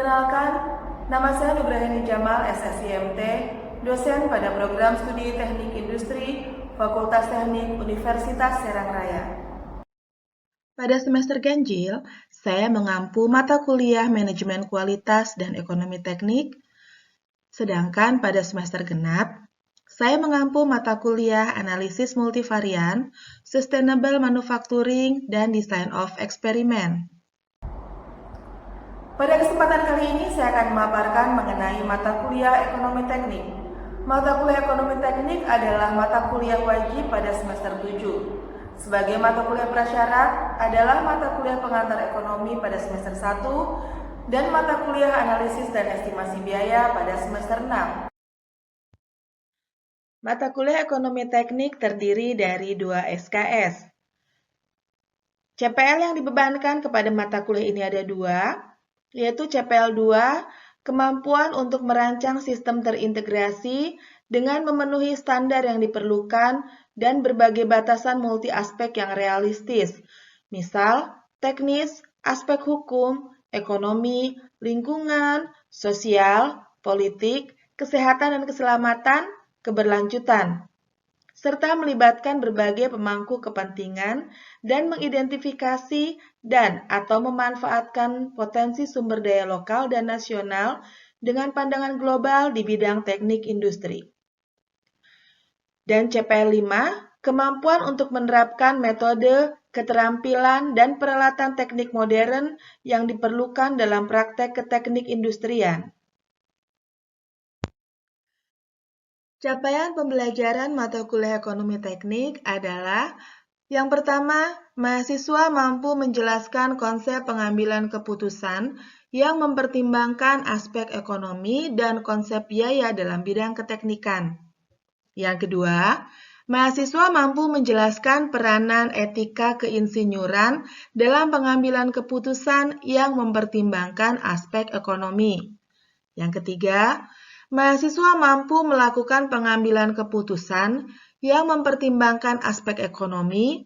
Perkenalkan, nama saya Nugraheni Jamal, SSIMT, dosen pada program studi Teknik Industri, Fakultas Teknik Universitas Serang Raya. Pada semester ganjil, saya mengampu mata kuliah Manajemen Kualitas dan Ekonomi Teknik, sedangkan pada semester genap, saya mengampu mata kuliah Analisis Multivarian, Sustainable Manufacturing, dan Design of Experiment. Pada kesempatan kali ini saya akan memaparkan mengenai mata kuliah Ekonomi Teknik. Mata kuliah Ekonomi Teknik adalah mata kuliah wajib pada semester 7. Sebagai mata kuliah prasyarat adalah mata kuliah pengantar ekonomi pada semester 1 dan mata kuliah analisis dan estimasi biaya pada semester 6. Mata kuliah Ekonomi Teknik terdiri dari 2 SKS. CPL yang dibebankan kepada mata kuliah ini ada 2, yaitu CPL 2, kemampuan untuk merancang sistem terintegrasi dengan memenuhi standar yang diperlukan dan berbagai batasan multi aspek yang realistis, misal teknis, aspek hukum, ekonomi, lingkungan, sosial, politik, kesehatan dan keselamatan, keberlanjutan, serta melibatkan berbagai pemangku kepentingan dan mengidentifikasi dan atau memanfaatkan potensi sumber daya lokal dan nasional dengan pandangan global di bidang teknik industri. Dan CPL 5, kemampuan untuk menerapkan metode, keterampilan, dan peralatan teknik modern yang diperlukan dalam praktek keteknik industrian. Capaian pembelajaran mata kuliah Ekonomi Teknik adalah yang pertama, mahasiswa mampu menjelaskan konsep pengambilan keputusan yang mempertimbangkan aspek ekonomi dan konsep biaya dalam bidang keteknikan. Yang kedua, mahasiswa mampu menjelaskan peranan etika keinsinyuran dalam pengambilan keputusan yang mempertimbangkan aspek ekonomi. Yang ketiga, mahasiswa mampu melakukan pengambilan keputusan yang mempertimbangkan aspek ekonomi,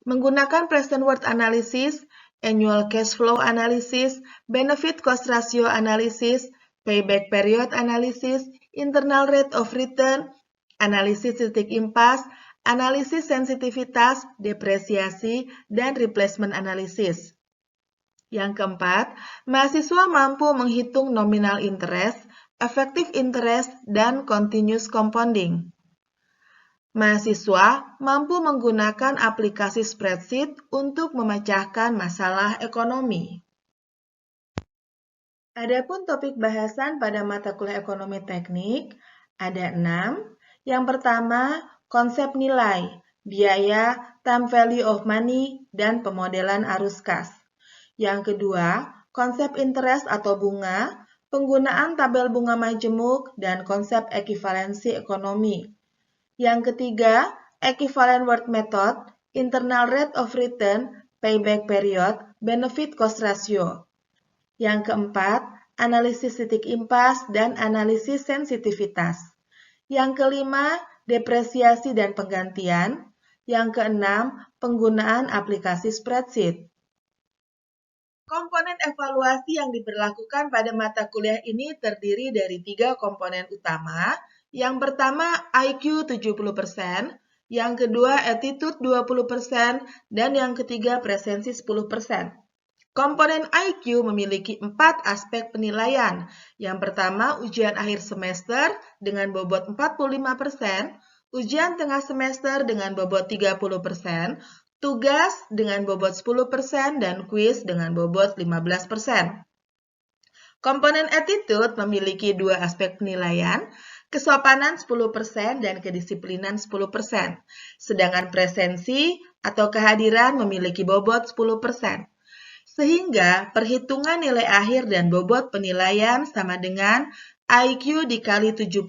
menggunakan present worth analysis, annual cash flow analysis, benefit cost ratio analysis, payback period analysis, internal rate of return, analisis titik impas, analisis sensitivitas, depresiasi, dan replacement analysis. Yang keempat, mahasiswa mampu menghitung nominal interest, effective interest, dan continuous compounding. Mahasiswa mampu menggunakan aplikasi spreadsheet untuk memecahkan masalah ekonomi. Adapun topik bahasan pada mata kuliah Ekonomi Teknik ada 6. Yang pertama, konsep nilai, biaya, time value of money, dan pemodelan arus kas. Yang kedua, konsep interest atau bunga, penggunaan tabel bunga majemuk, dan konsep ekivalensi ekonomi. Yang ketiga, equivalent worth method, internal rate of return, payback period, benefit cost ratio. Yang keempat, analisis titik impas dan analisis sensitivitas. Yang kelima, depresiasi dan penggantian. Yang keenam, penggunaan aplikasi spreadsheet. Komponen evaluasi yang diberlakukan pada mata kuliah ini terdiri dari 3 komponen utama. Yang pertama IQ 70%, yang kedua attitude 20%, dan yang ketiga presensi 10%. Komponen IQ memiliki 4 aspek penilaian. Yang pertama ujian akhir semester dengan bobot 45%, ujian tengah semester dengan bobot 30%, tugas dengan bobot 10%, dan kuis dengan bobot 15%. Komponen attitude memiliki 2 aspek penilaian, kesopanan 10% dan kedisiplinan 10%. Sedangkan presensi atau kehadiran memiliki bobot 10%. Sehingga perhitungan nilai akhir dan bobot penilaian sama dengan IQ dikali 70%,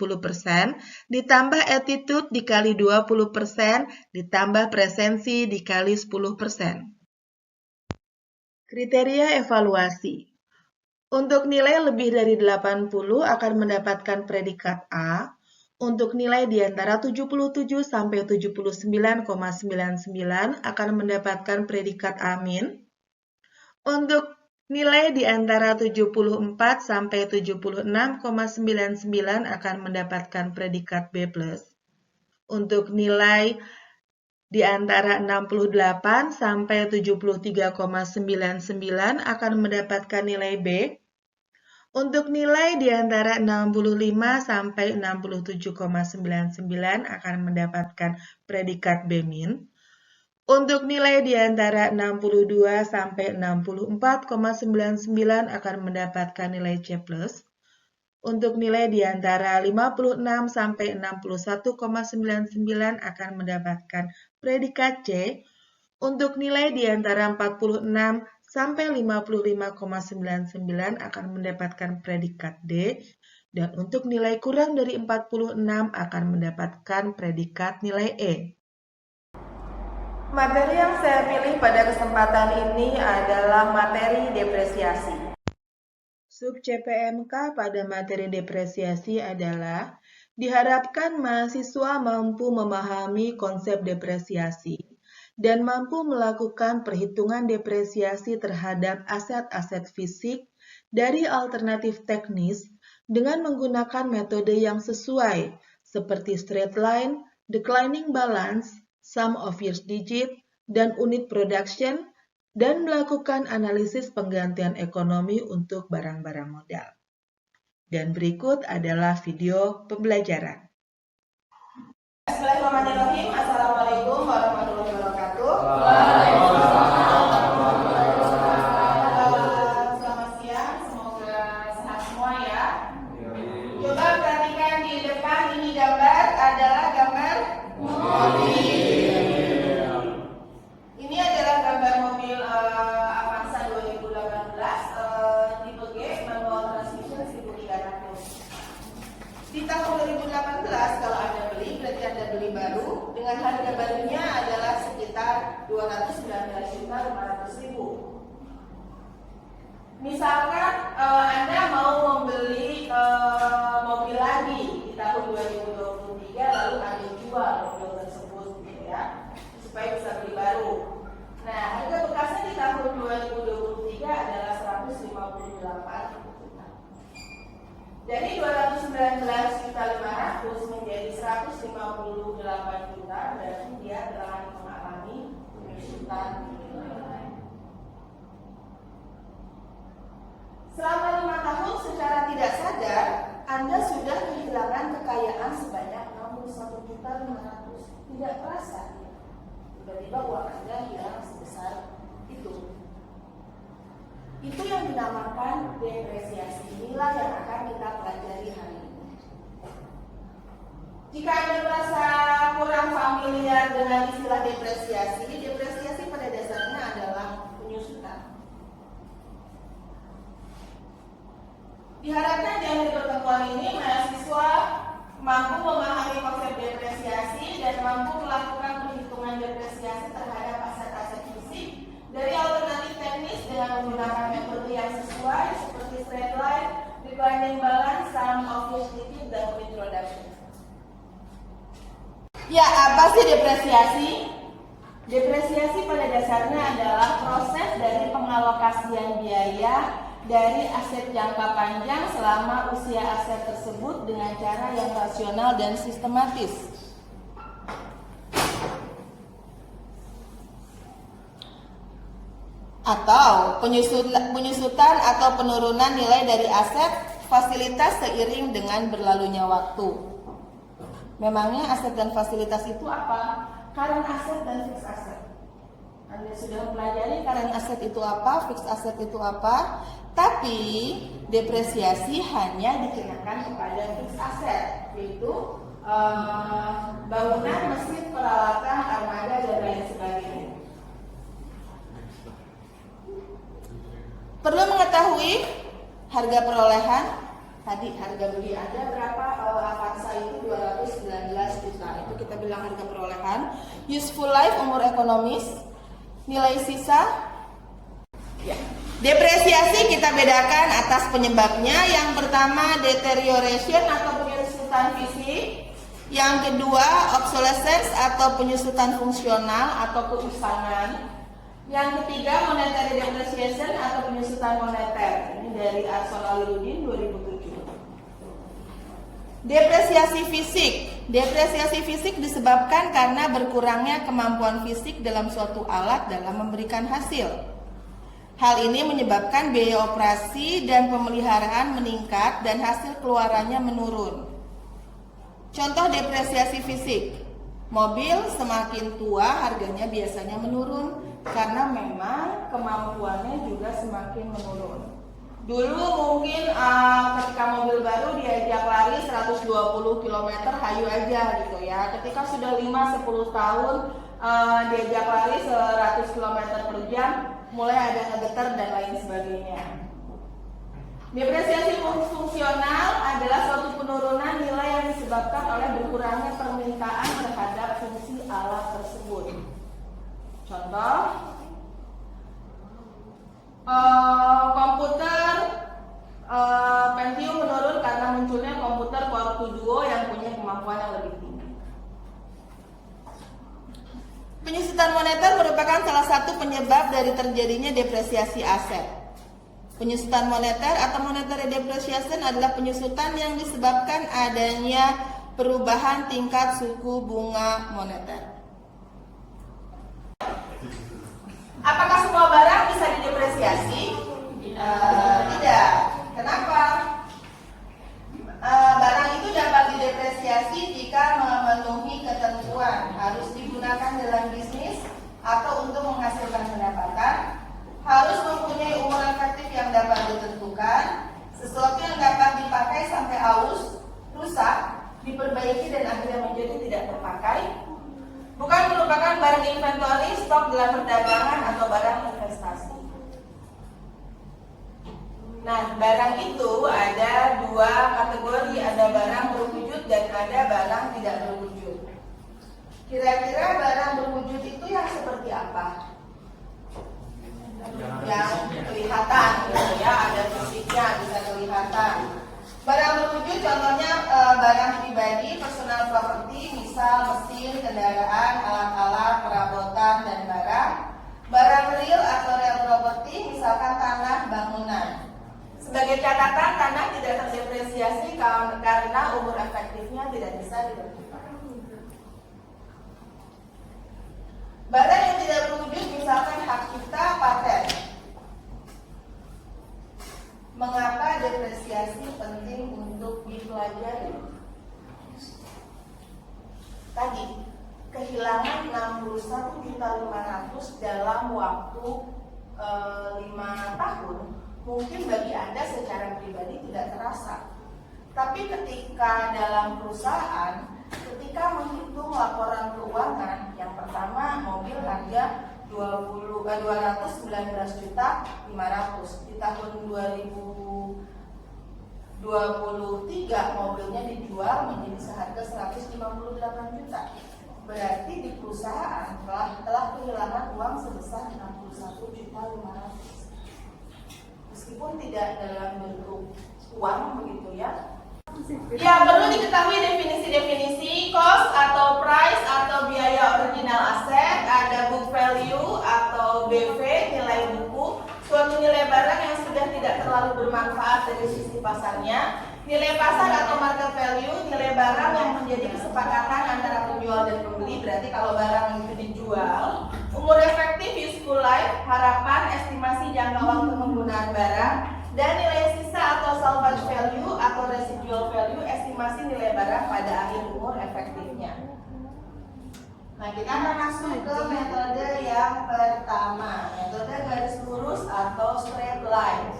ditambah attitude dikali 20%, ditambah presensi dikali 10%. Kriteria evaluasi. Untuk nilai lebih dari 80 akan mendapatkan predikat A, untuk nilai di antara 77 sampai 79,99 akan mendapatkan predikat A-. Untuk Nilai di antara 74 sampai 76,99 akan mendapatkan predikat B+. Untuk nilai di antara 68 sampai 73,99 akan mendapatkan nilai B. Untuk nilai di antara 65 sampai 67,99 akan mendapatkan predikat B-. Untuk nilai di antara 62 sampai 64,99 akan mendapatkan nilai C+. Untuk nilai di antara 56 sampai 61,99 akan mendapatkan predikat C. Untuk nilai di antara 46 sampai 55,99 akan mendapatkan predikat D. Dan untuk nilai kurang dari 46 akan mendapatkan predikat nilai E. Materi yang saya pilih pada kesempatan ini adalah materi depresiasi. Sub CPMK pada materi depresiasi adalah diharapkan mahasiswa mampu memahami konsep depresiasi dan mampu melakukan perhitungan depresiasi terhadap aset-aset fisik dari alternatif teknis dengan menggunakan metode yang sesuai seperti straight line, declining balance, sum of years digit, dan unit production, dan melakukan analisis penggantian ekonomi untuk barang-barang modal. Dan berikut adalah video pembelajaran. Bismillahirrahmanirrahim. Assalamualaikum warahmatullahi wabarakatuh. Selamat siang, semoga sehat semua ya. Coba perhatikan di depan, ini gambar adalah gambar mobil. Ini adalah gambar mobil Avanza 2018 tipe G, manual transmission 1300. Di tahun 2018 kalau Anda beli, berarti Anda beli baru dengan harga barunya adalah sekitar 219.500.000. Misalkan Anda mau membeli mobil lagi di tahun 2023 lalu Anda jual mobil tersebut gitu ya, supaya bisa beli baru. Nah, harga bekasnya di tahun 2023 adalah 158 juta. Dari 219.500 menjadi 158 juta, berarti dia telah mengalami penyusutan nilai. Selama 5 tahun secara tidak sadar, Anda sudah kehilangan kekayaan sebanyak 61.500. Tidak terasa, tiba-tiba uang Anda hilang sebesar itu. Itu yang dinamakan depresiasi. Inilah yang akan kita pelajari hari ini. Jika Anda merasa kurang familiar dengan istilah depresiasi, depresiasi pada dasarnya adalah penyusutan. Diharapkan di akhir pertemuan ini mahasiswa mampu memahami konsep depresiasi dan mampu melakukan perhitungan depresiasi terhadap aset-aset fisik dari alternatif teknis dengan menggunakan metode yang sesuai seperti straight line, declining balance, sum of years digit, dan unit production. Ya, apa sih depresiasi? Depresiasi pada dasarnya adalah proses dari pengalokasian biaya dari aset jangka panjang selama usia aset tersebut dengan cara yang rasional dan sistematis. Atau penyusutan atau penurunan nilai dari aset fasilitas seiring dengan berlalunya waktu. Memangnya aset dan fasilitas itu apa? Current asset dan fixed asset. Anda sudah mempelajari current asset itu apa, fixed asset itu apa, tapi depresiasi hanya dikenakan kepada fixed asset, yaitu bangunan, mesin, peralatan, armada, dan lain sebagainya. Perlu mengetahui harga perolehan. Tadi harga beli Anda berapa? Avanza itu 219 juta. Itu kita bilang harga perolehan. Useful life, umur ekonomis. Nilai sisa. Ya. Depresiasi kita bedakan atas penyebabnya. Yang pertama deterioration atau penyusutan fisik. Yang kedua obsolescence atau penyusutan fungsional atau keusangan. Yang ketiga, monetary depreciation atau penyusutan moneter. Ini dari Arson Aludin 2007. Depresiasi fisik. Depresiasi fisik disebabkan karena berkurangnya kemampuan fisik dalam suatu alat dalam memberikan hasil. Hal ini menyebabkan biaya operasi dan pemeliharaan meningkat dan hasil keluarannya menurun. Contoh depresiasi fisik. Mobil semakin tua harganya biasanya menurun karena memang kemampuannya juga semakin menurun. Dulu mungkin ketika mobil baru diajak lari 120 km hayu aja gitu ya. Ketika sudah 5-10 tahun diajak lari 100 km per jam, mulai ada ngegetar dan lain sebagainya. Depresiasi fungsional adalah suatu penurunan nilai yang disebabkan oleh berkurangnya permintaan terhadap fungsi alat tersebut. Contoh, komputer Pentium menurun karena munculnya komputer Core 2 Duo yang punya kemampuan yang lebih tinggi. Penyusutan moneter merupakan salah satu penyebab dari terjadinya depresiasi aset. Penyusutan moneter atau monetary depreciation adalah penyusutan yang disebabkan adanya perubahan tingkat suku bunga moneter. Apakah semua barang bisa didepresiasi? Tidak. Kenapa? Barang itu dapat didepresiasi jika memenuhi ketentuan, harus digunakan dalam bisnis atau untuk menghasilkan pendapatan, harus mempunyai umur efektif yang dapat ditentukan, sesuatu yang dapat dipakai sampai aus, rusak, diperbaiki dan akhirnya menjadi tidak terpakai, bukan merupakan barang inventory, stok dalam perdagangan atau barang investasi. Nah, barang itu ada dua kategori, ada barang berwujud dan ada barang tidak berwujud. Kira-kira barang berwujud itu yang seperti apa? Yang kelihatan gitu ya, ada fisiknya, bisa kelihatan. Barang berwujud contohnya barang pribadi, personal property, misal mesin, kendaraan, alat-alat, perabotan, dan barang. Barang real atau real property, misalkan tanah, bangunan. Sebagai catatan, tanah tidak terdepresiasi karena umur efektifnya tidak bisa ditentukan. Barang yang tidak berwujud, misalkan hak cipta, paten. Mengapa depresiasi penting untuk dipelajari? Tadi, kehilangan 61.500.000 dalam waktu 5 tahun, mungkin bagi Anda secara pribadi tidak terasa. Tapi ketika dalam perusahaan, ketika menghitung laporan keuangan, yang pertama mobil harga 219.500.000, di tahun 2023 mobilnya dijual menjadi seharga 158 juta. Berarti di perusahaan telah kehilangan uang sebesar 61.500.000. Meskipun tidak dalam bentuk uang begitu ya. Ya, perlu diketahui definisi-definisi cost atau price atau biaya original aset, ada book value atau BV, nilai buku, suatu nilai barang yang sudah tidak terlalu bermanfaat dari sisi pasarnya, nilai pasar atau market value, nilai barang yang menjadi kesepakatan antara penjual dan pembeli, berarti kalau barang itu dijual, umur efektif useful life, harapan, estimasi jangka waktu penggunaan barang, dan nilai sisa atau salvage value atau residual value, estimasi nilai barang pada akhir umur efektifnya. Nah, kita akan masuk ke metode yang pertama, metode garis lurus atau straight line.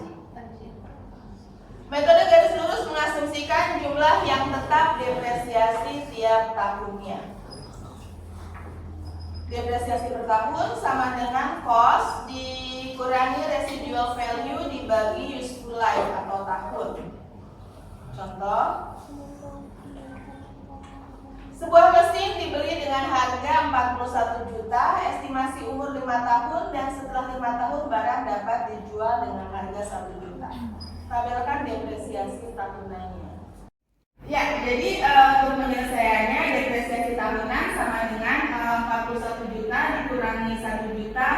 Metode garis lurus mengasumsikan jumlah yang tetap depresiasi tiap tahunnya. Depresiasi per tahun sama dengan cost dikurangi residual value dibagi useful life atau tahun. Contoh, sebuah mesin dibeli dengan harga 41 juta, estimasi umur 5 tahun, dan setelah 5 tahun barang dapat dijual dengan harga 1 juta. Tabelkan depresiasi tahunannya. Ya, jadi untuk penyelesaiannya depresiasi tahunan sama dengan 41 juta dikurangi 1 juta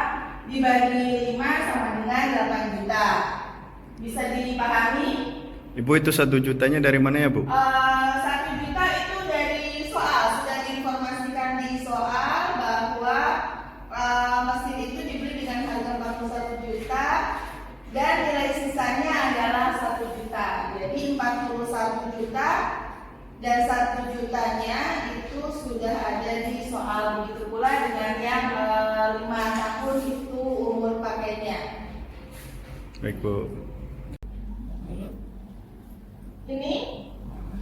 dibagi 5 sama dengan 8 juta. Bisa dipahami? Ibu, itu 1 jutanya dari mana ya, Bu? 1 juta itu dari soal, sudah diinformasikan di soal bahwa mesin itu dibeli dengan harga 41 juta dan nilai sisanya adalah 1 juta. Jadi 41 juta dan 1 jutanya itu sudah ada di soal. Begitu pula dengan yang 5 tahun itu umur pakainya. Baik, Bu. Ini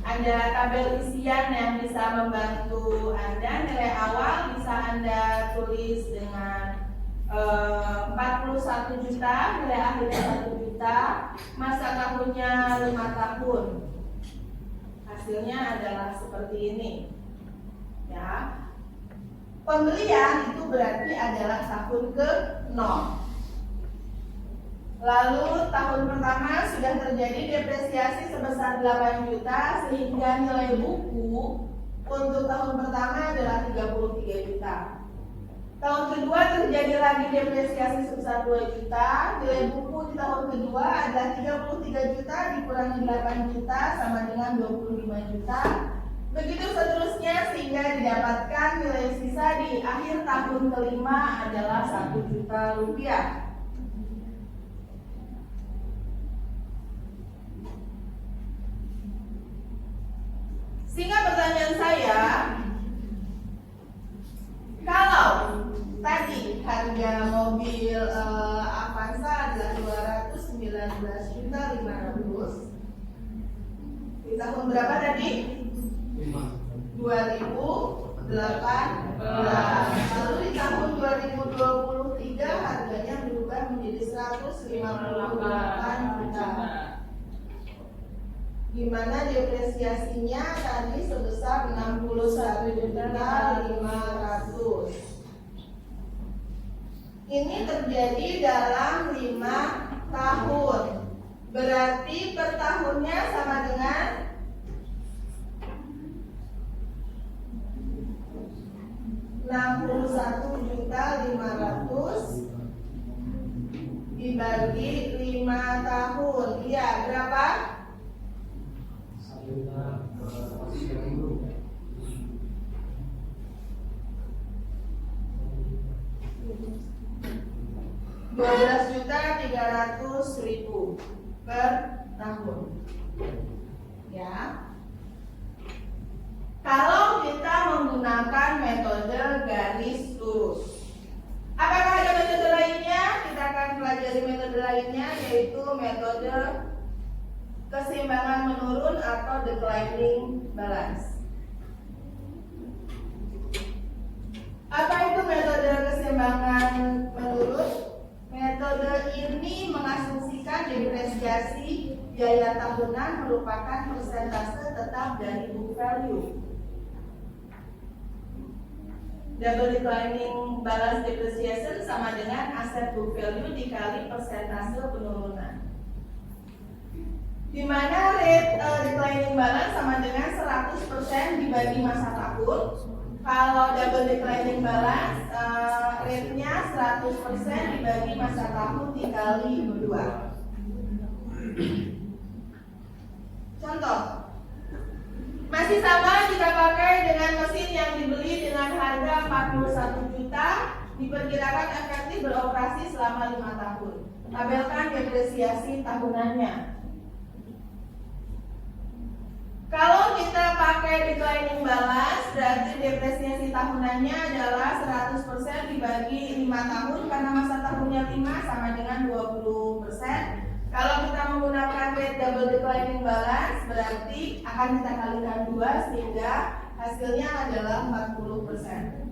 ada tabel isian yang bisa membantu Anda. Nilai awal bisa Anda tulis dengan 41 juta, nilai akhirnya 1 juta, masa tahunnya 5 tahun. Hasilnya adalah seperti ini. Ya. Pembelian itu berarti adalah tahun ke-0. Lalu tahun pertama sudah terjadi depresiasi sebesar 8 juta sehingga nilai buku untuk tahun pertama adalah 33 juta. Tahun kedua terjadi lagi depresiasi sebesar 2 juta, nilai buku di tahun kedua adalah 33 juta dikurangi 8 juta sama dengan 25 juta. Begitu seterusnya sehingga didapatkan nilai sisa di akhir tahun kelima adalah 1 juta rupiah. Sehingga pertanyaan saya, kalau tadi harga mobil Avanza adalah 219.500.000 di tahun berapa tadi? 2018. Lalu di tahun 2023 harganya berubah menjadi 158 juta. Di mana depresiasinya tadi sebesar 61.500.000. Ini terjadi dalam 5 tahun. Berarti per tahunnya sama dengan 61.500.000 dibagi 5 tahun. Iya, berapa? 12.300.000 per tahun. Ya. Kalau kita menggunakan metode garis lurus. Apakah ada metode lainnya? Kita akan pelajari metode lainnya, yaitu metode keseimbangan menurun atau declining balance. Apa itu metode keseimbangan menurun? Metode ini mengasumsikan depresiasi biaya tahunan merupakan persentase tetap dari book value. Double declining balance depreciation sama dengan aset book value dikali persentase penurunan. Di mana rate declining balance sama dengan 100% dibagi masa tahun. Kalau double declining balance rate-nya 100% dibagi masa tahun dikali 2. Contoh, masih sama jika pakai dengan mesin yang dibeli dengan harga 41 juta, diperkirakan efektif beroperasi selama 5 tahun. Tabelkan depresiasi tahunannya. Kalau kita pakai declining balance, berarti depresiasi tahunannya adalah 100% dibagi 5 tahun karena masa tahunnya 5 sama dengan 20%. Kalau kita menggunakan rate double declining balance, berarti akan kita kalikan 2 sehingga hasilnya adalah 40%.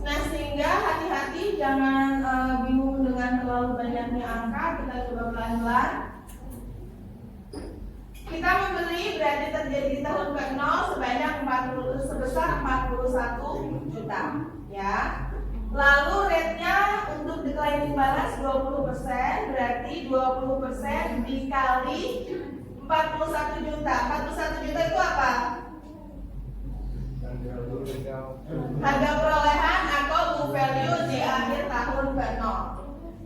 Nah, sehingga hati-hati jangan bingung dengan terlalu banyaknya angka. Kita coba pelan-pelan. Kita membeli berarti terjadi di tahun ke-0 sebanyak sebesar 41 juta, ya. Lalu rate-nya untuk declining balance 20%, berarti 20% dikali 41 juta. 41 juta itu apa? Harga perolehan atau book value di akhir tahun ke-0.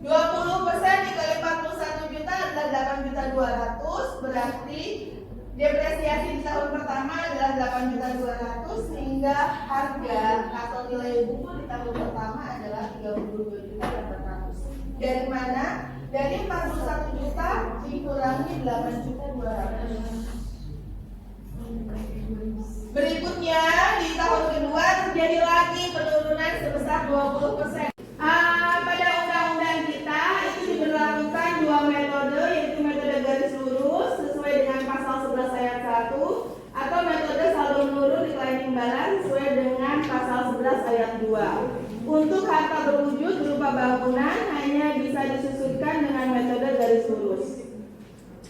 20% dikali 41 juta adalah 8.200.000, berarti depresiasi di tahun pertama adalah 8.200.000 sehingga harga atau nilai buku di tahun pertama adalah 32.800.000. Dari mana? Dari 41 juta dikurangi 8.200.000. Berikutnya di tahun kedua terjadi lagi penurunan sebesar 20%. Pada undang-undang kita itu diberlakukan dua metode, yaitu metode garis lurus sesuai dengan pasal 11 ayat 1 atau metode saldo menurun declining balance sesuai dengan pasal 11 ayat 2. Untuk harta berwujud berupa bangunan hanya bisa disusutkan dengan metode garis lurus.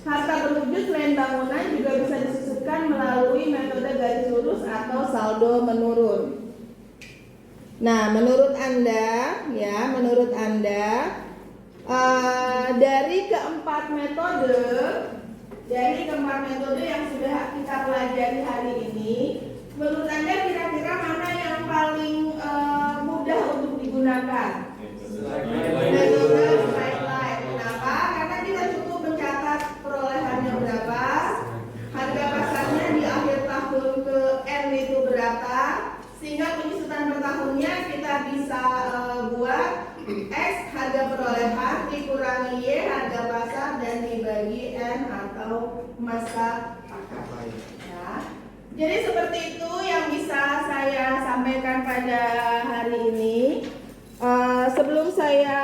Harta berwujud selain bangunan juga bisa disusutkan melalui metode garis lurus atau saldo menurun. Nah, menurut Anda dari keempat metode yang sudah kita pelajari hari ini, menurut Anda kira-kira mana yang paling mudah untuk digunakan? Metode straight line. Kenapa? Karena kita cukup mencatat perolehannya berapa, harga pasarnya di akhir tahun ke N itu berapa, sehingga penyusutan per tahunnya kita bisa buat X harga perolehan dikurangi Y harga pasar dan dibagi N atau masa akad. Ya. Jadi seperti itu yang bisa saya sampaikan pada hari ini. Sebelum saya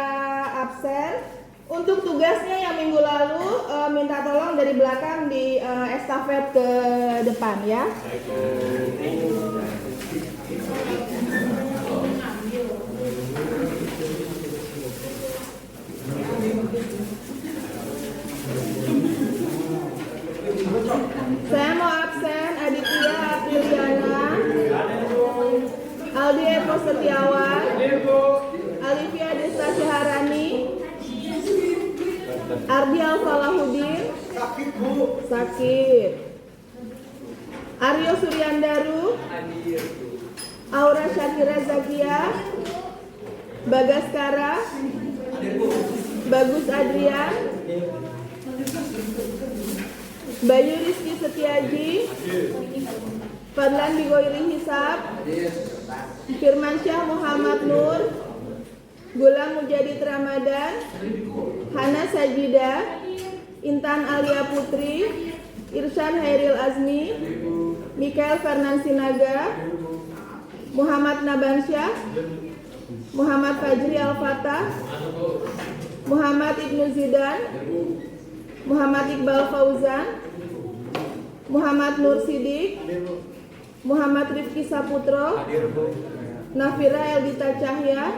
absen, untuk tugasnya yang minggu lalu minta tolong dari belakang di estafet ke depan ya. Saya mau absen Aditya Apriliana, Aldi Eko Setiawan, Alivia Desta Syaharani, Ardi Alfalahudin, sakit. Aryo Suryandaru, Aura Syakira Zakia, Bagaskara, Bagus Adrian, Bayu Rizky Setiaji, Fadlan Bigoiri Hisab, Firmansyah Muhammad Nur, Gulam Mujadid Ramadan, Hana Sajida, Intan Alia Putri, Irsyad Hairil Azmi, Mikael Fernan Sinaga, Muhammad Nabansyah, Muhammad Fajri Al-Fatah, Muhammad Ibnu Zidan, Muhammad Iqbal Fauzan, Muhammad Nur Sidik, Muhammad Rifki Saputro, Nafira Eldita Cahya,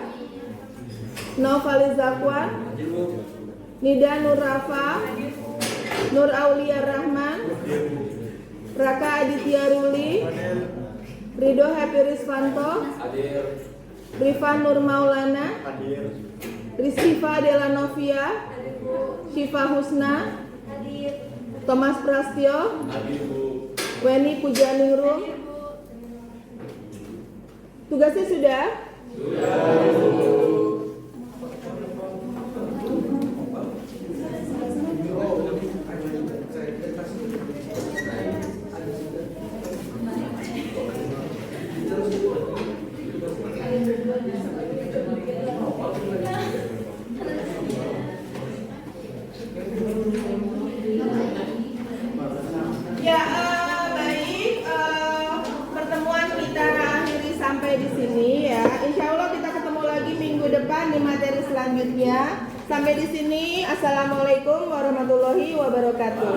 Novali Zakwan, Nida Nur Rafa, Nur Aulia Rahman, Raka Aditya Ruli, Ridho Happy Risvanto, Rifan Nur Maulana, Rizkifa Dela Novia, Syifa Husna, Thomas Prastyo, Weni Pujaningrum. Tugasnya sudah? Ya, baik. Pertemuan kita akhiri sampai di sini ya. Insya Allah kita ketemu lagi minggu depan di materi selanjutnya. Sampai di sini. Assalamualaikum warahmatullahi wabarakatuh.